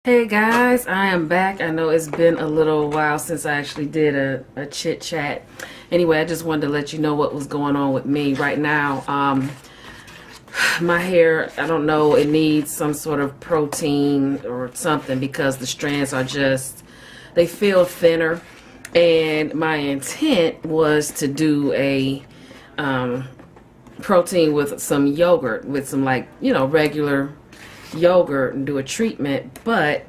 Hey guys, I am back. I know it's been a little while since I actually did a chit chat. Anyway, I just wanted to let you know what was going on with me right now. My hair, I don't know, it needs some sort of protein or something because the strands are just, they feel thinner. And my intent was to do a protein with some yogurt, with some regular yogurt and do a treatment, but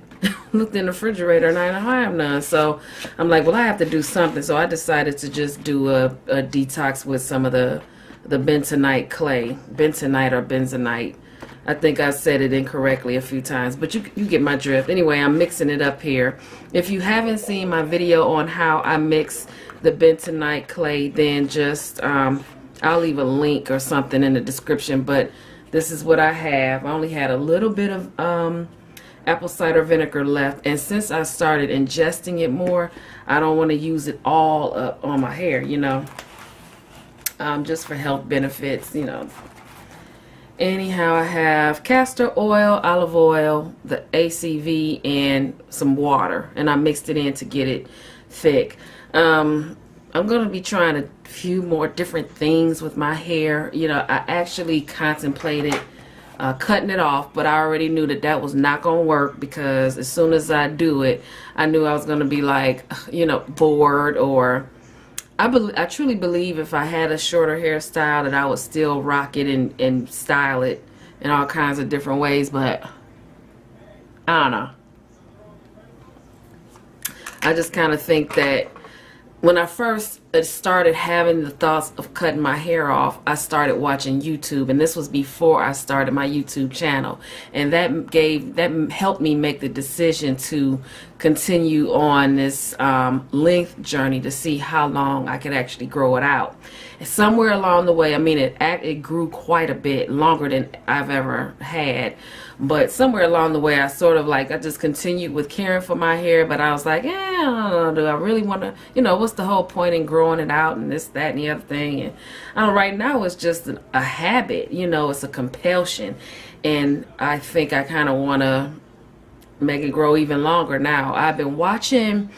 looked in the refrigerator and I don't have none. So I'm like, well, I have to do something. So I decided to just do a detox with some of the bentonite clay, bentonite or benzonite. I think I said it incorrectly a few times, but you get my drift. Anyway, I'm mixing it up here. If you haven't seen my video on how I mix the bentonite clay, then just I'll leave a link or something in the description, but this is what I have. I only had a little bit of apple cider vinegar left, and since I started ingesting it more, I don't want to use it all up on my hair, you know, just for health benefits, you know. Anyhow, I have castor oil, olive oil, the ACV, and some water, and I mixed it in to get it thick. I'm going to be trying a few more different things with my hair. You know, I actually contemplated cutting it off, but I already knew that that was not going to work because as soon as I do it, I knew I was going to be like, you know, bored, or I truly believe if I had a shorter hairstyle that I would still rock it and style it in all kinds of different ways, but I don't know. I just kind of think that when I first started having the thoughts of cutting my hair off, I started watching YouTube, and this was before I started my YouTube channel, and that helped me make the decision to continue on this length journey to see how long I could actually grow it out. And somewhere along the way, I mean, it grew quite a bit longer than I've ever had, but somewhere along the way, I sort of I just continued with caring for my hair, but I was like, I don't know, do I really want to, you know, what's the whole point in growing it out and this, that, and the other thing? And I don't know, right now it's just a habit, you know, it's a compulsion, and I think I kind of want to make it grow even longer now. I've been watching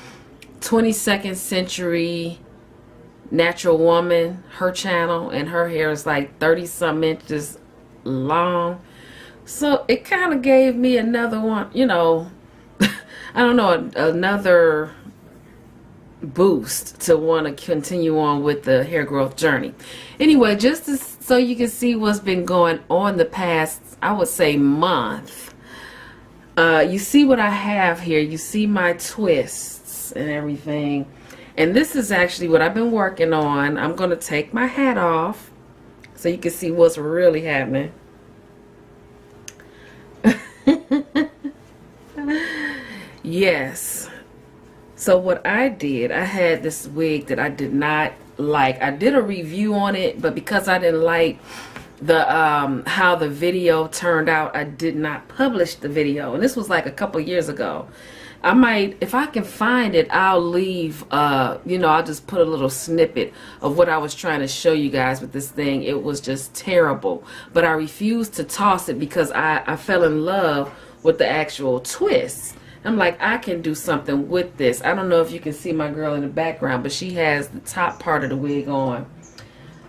22nd Century Natural Woman, her channel, and her hair is like 30-some inches long. So it kind of gave me another one, you know, I don't know, another boost to want to continue on with the hair growth journey. Anyway, just so you can see what's been going on the past, I would say, month. You see what I have here. You see my twists and everything. And this is actually what I've been working on. I'm going to take my hat off so you can see what's really happening. Yes. So what I did, I had this wig that I did not like. I did a review on it, but because I didn't like the how the video turned out, I did not publish the video. And this was like a couple years ago. I might, if I can find it, I'll leave, you know, I'll just put a little snippet of what I was trying to show you guys with this thing. It was just terrible. But I refused to toss it because I fell in love with the actual twist. I'm like, I can do something with this. I don't know if you can see my girl in the background, but she has the top part of the wig on.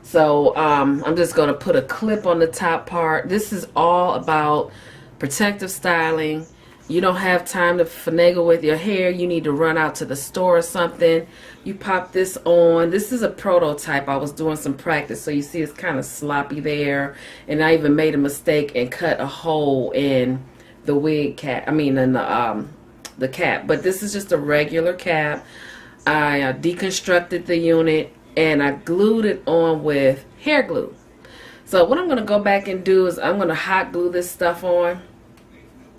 So I'm just going to put a clip on the top part. This is all about protective styling. You don't have time to finagle with your hair. You need to run out to the store or something. You pop this on. This is a prototype. I was doing some practice, so you see it's kind of sloppy there. And I even made a mistake and cut a hole in the wig cap. I mean, in the cap. But this is just a regular cap. I deconstructed the unit and I glued it on with hair glue. So what I'm going to go back and do is I'm going to hot glue this stuff on,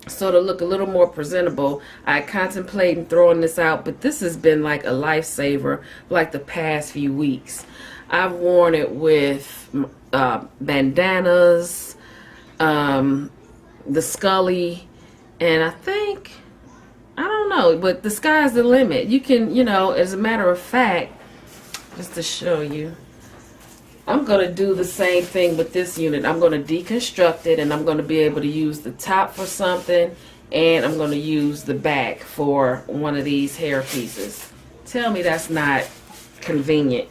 so to look a little more presentable. I contemplating throwing this out, but this has been like a lifesaver like the past few weeks. I've worn it with bandanas, the Scully, and I think, I don't know, but the sky's the limit. You can, you know, as a matter of fact, just to show you, I'm going to do the same thing with this unit. I'm going to deconstruct it, and I'm going to be able to use the top for something and I'm going to use the back for one of these hair pieces. Tell me that's not convenient.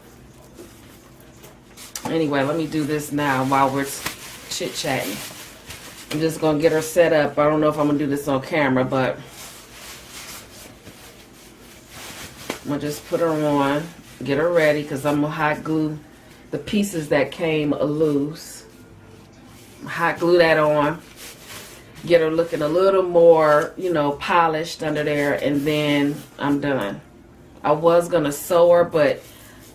Anyway, let me do this now while we're chit-chatting. I'm just going to get her set up. I don't know if I'm going to do this on camera, but I'm going to just put her on, get her ready, because I'm going to hot glue the pieces that came loose. Hot glue that on. Get her looking a little more, you know, polished under there, and then I'm done. I was going to sew her, but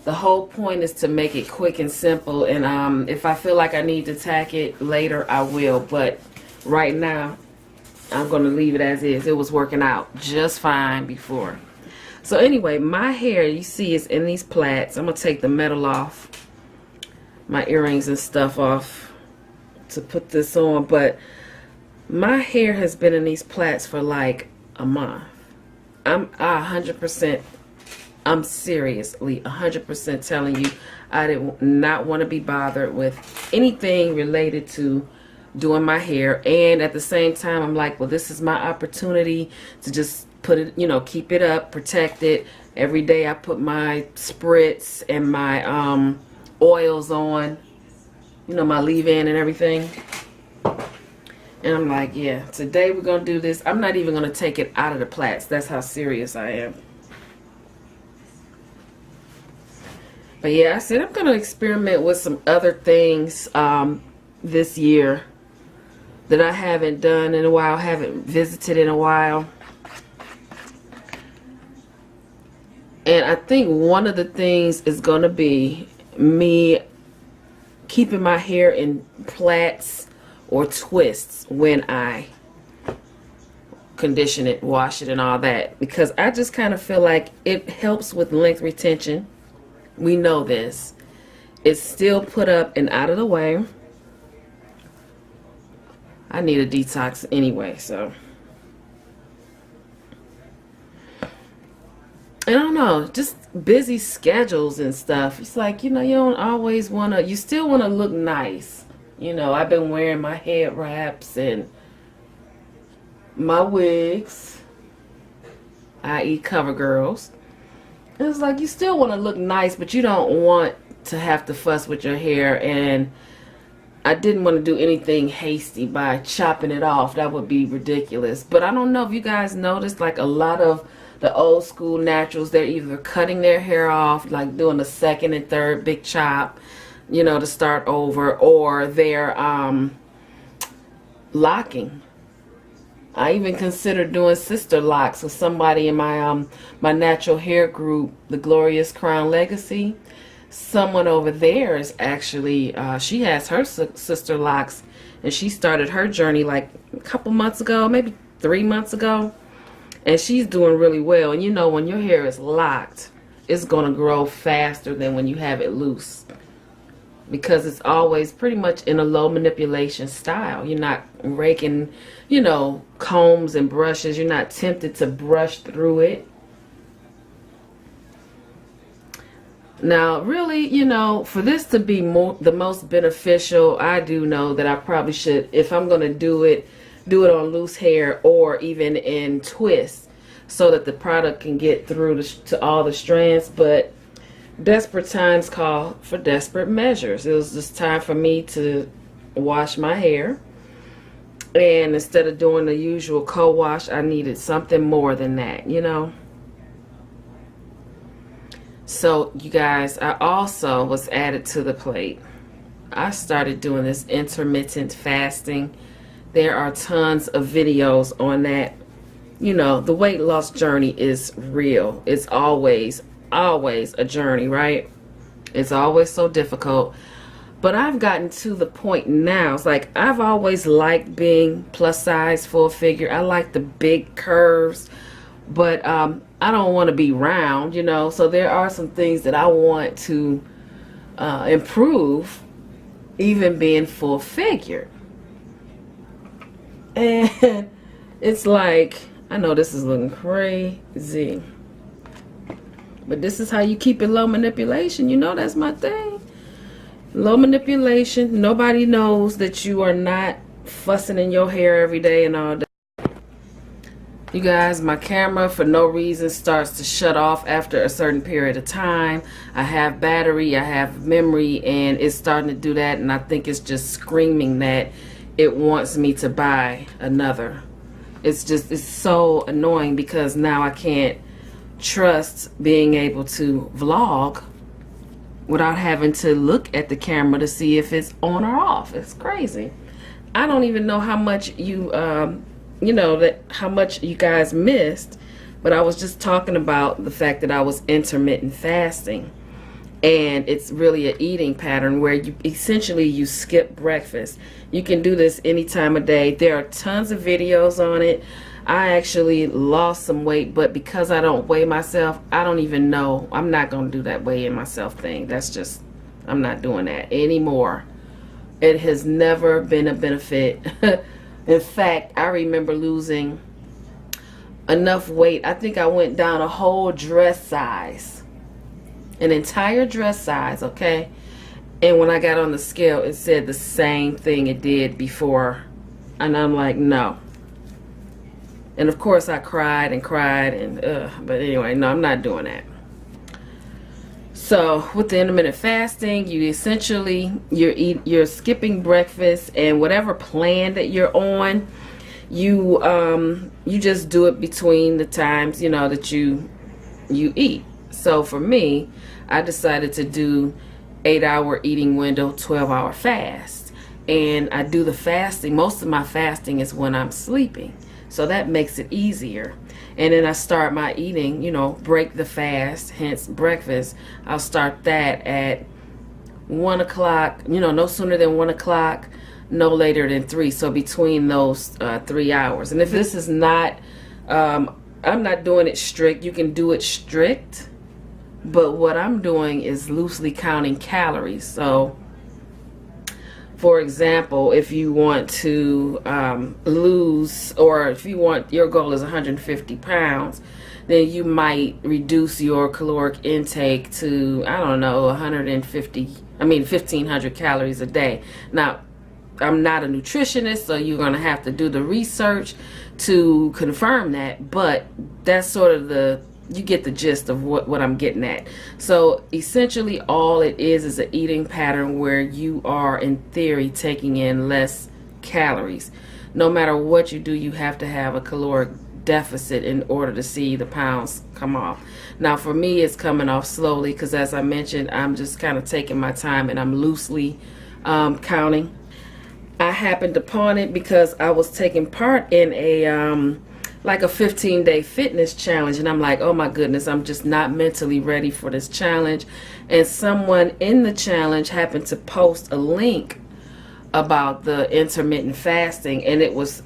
the whole point is to make it quick and simple, and if I feel like I need to tack it later, I will, but right now, I'm going to leave it as is. It was working out just fine before. So anyway, my hair, you see, is in these plaits. I'm going to take the metal off, my earrings and stuff off to put this on, but my hair has been in these plaits for like a month. I'm seriously 100% telling you, I did not want to be bothered with anything related to doing my hair. And at the same time, I'm like, well, this is my opportunity to just put it, you know, keep it up, protect it. Every day I put my spritz and my oils on, you know, my leave-in and everything. And I'm like, yeah, today we're going to do this. I'm not even going to take it out of the plaits. That's how serious I am. But yeah, I said I'm going to experiment with some other things this year that I haven't done in a while, haven't visited in a while. And I think one of the things is going to be me keeping my hair in plaits or twists when I condition it, wash it, and all that, because I just kind of feel like it helps with length retention. We know this. It's still put up and out of the way. I need a detox anyway, so. I don't know, just busy schedules and stuff. It's like, you know, you don't always want to, you still want to look nice. You know, I've been wearing my head wraps and my wigs, i.e. cover girls. It's like you still want to look nice, but you don't want to have to fuss with your hair. And I didn't want to do anything hasty by chopping it off. That would be ridiculous. But I don't know if you guys noticed, like a lot of the old school naturals, they're either cutting their hair off, like doing a second and third big chop, you know, to start over, or they're locking. I even considered doing sister locks with somebody in my my natural hair group, the Glorious Crown Legacy. Someone over there is actually, she has her sister locks, and she started her journey like a couple months ago, maybe 3 months ago, and she's doing really well. And you know, when your hair is locked, it's going to grow faster than when you have it loose, because it's always pretty much in a low manipulation style. You're not raking, you know, combs and brushes. You're not tempted to brush through it. Now, really, you know, for this to be the most beneficial, I do know that I probably should, if I'm going to do it on loose hair or even in twists, so that the product can get through to all the strands. But desperate times call for desperate measures. It was just time for me to wash my hair, and instead of doing the usual co-wash, I needed something more than that, you know. So you guys, I also was added to the plate. I started doing this intermittent fasting. There are tons of videos on that. You know, the weight loss journey is real. It's always a journey, right? It's always so difficult. But I've gotten to the point now, it's like I've always liked being plus size, full figure. I like the big curves, but I don't want to be round, you know. So there are some things that I want to improve, even being full figure. And it's like, I know this is looking crazy, but this is how you keep it low manipulation. You know, that's my thing. Low manipulation. Nobody knows that you are not fussing in your hair every day and all day. You guys, my camera for no reason starts to shut off after a certain period of time. I have battery, I have memory, and it's starting to do that, and I think it's just screaming that it wants me to buy another. It's so annoying because now I can't trust being able to vlog without having to look at the camera to see if it's on or off. It's crazy. I don't even know how much you how much you guys missed, but I was just talking about the fact that I was intermittent fasting, and it's really an eating pattern where you essentially skip breakfast. You can do this any time of day. There are tons of videos on it. I actually lost some weight, but because I don't weigh myself, I don't even know. I'm not going to do that weighing myself thing. That's just, I'm not doing that anymore. It has never been a benefit. In fact, I remember losing enough weight. I think I went down a whole dress size. An entire dress size, okay? And when I got on the scale, it said the same thing it did before. And I'm like, no. And of course I cried and cried, and but anyway, no, I'm not doing that. So with the intermittent fasting, you essentially you're skipping breakfast, and whatever plan that you're on, you just do it between the times that you eat. So for me, I decided to do 8-hour eating window, 12-hour fast, and I do the fasting. Most of my fasting is when I'm sleeping, so that makes it easier. And then I start my eating, break the fast, hence breakfast. I'll start that at 1 o'clock, no sooner than 1 o'clock, no later than 3. So between those 3 hours. And if this is not, I'm not doing it strict. You can do it strict, but what I'm doing is loosely counting calories. So for example, if you want to lose, or if your goal is 150 pounds, then you might reduce your caloric intake to, I don't know, 1,500 calories a day. Now, I'm not a nutritionist, so you're going to have to do the research to confirm that, but that's sort of you get the gist of what I'm getting at. So essentially all it is an eating pattern where you are in theory taking in less calories. No matter what you do, you have to have a caloric deficit in order to see the pounds come off. Now for me, it's coming off slowly because, as I mentioned, I'm just kind of taking my time and I'm loosely counting. I happened upon it because I was taking part in a like a 15-day fitness challenge, and I'm like, oh my goodness, I'm just not mentally ready for this challenge. And someone in the challenge happened to post a link about the intermittent fasting, and it was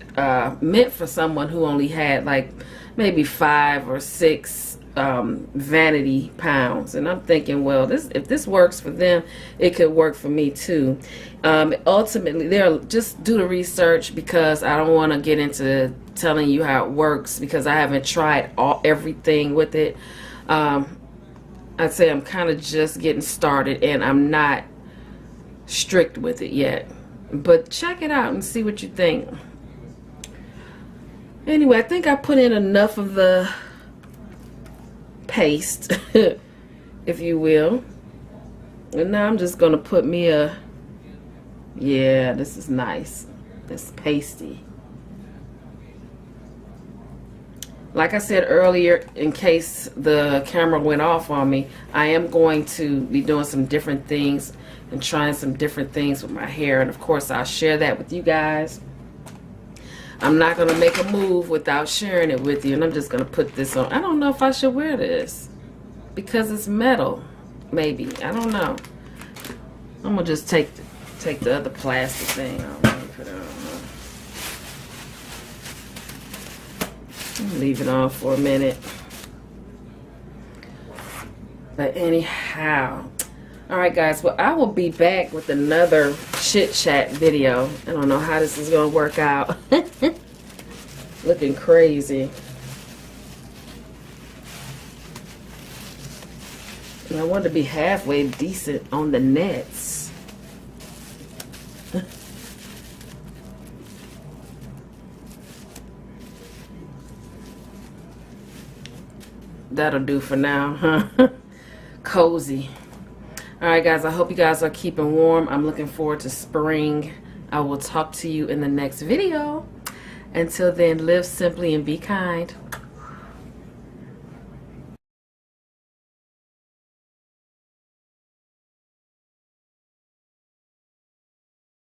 meant for someone who only had like maybe 5 or 6 vanity pounds. And I'm thinking, well, if this works for them, it could work for me too. Ultimately, just do the research, because I don't want to get into telling you how it works because I haven't tried everything with it. I'd say I'm kind of just getting started, and I'm not strict with it yet. But check it out and see what you think. Anyway, I think I put in enough of the paste, if you will. And now I'm just going to put me yeah, this is nice. It's pasty. Like I said earlier, in case the camera went off on me, I am going to be doing some different things and trying some different things with my hair. And of course, I'll share that with you guys. I'm not going to make a move without sharing it with you. And I'm just going to put this on. I don't know if I should wear this because it's metal. Maybe. I don't know. I'm going to just take the other plastic thing off. Put it on. Leave it on for a minute. But anyhow, all right guys, well, I will be back with another chit chat video. I don't know how this is gonna work out. Looking crazy. And I want to be halfway decent on the nets. that'll do for now, huh? Cozy. All right, guys, I hope you guys are keeping warm. I'm looking forward to spring. I will talk to you in the next video. Until then, live simply and be kind.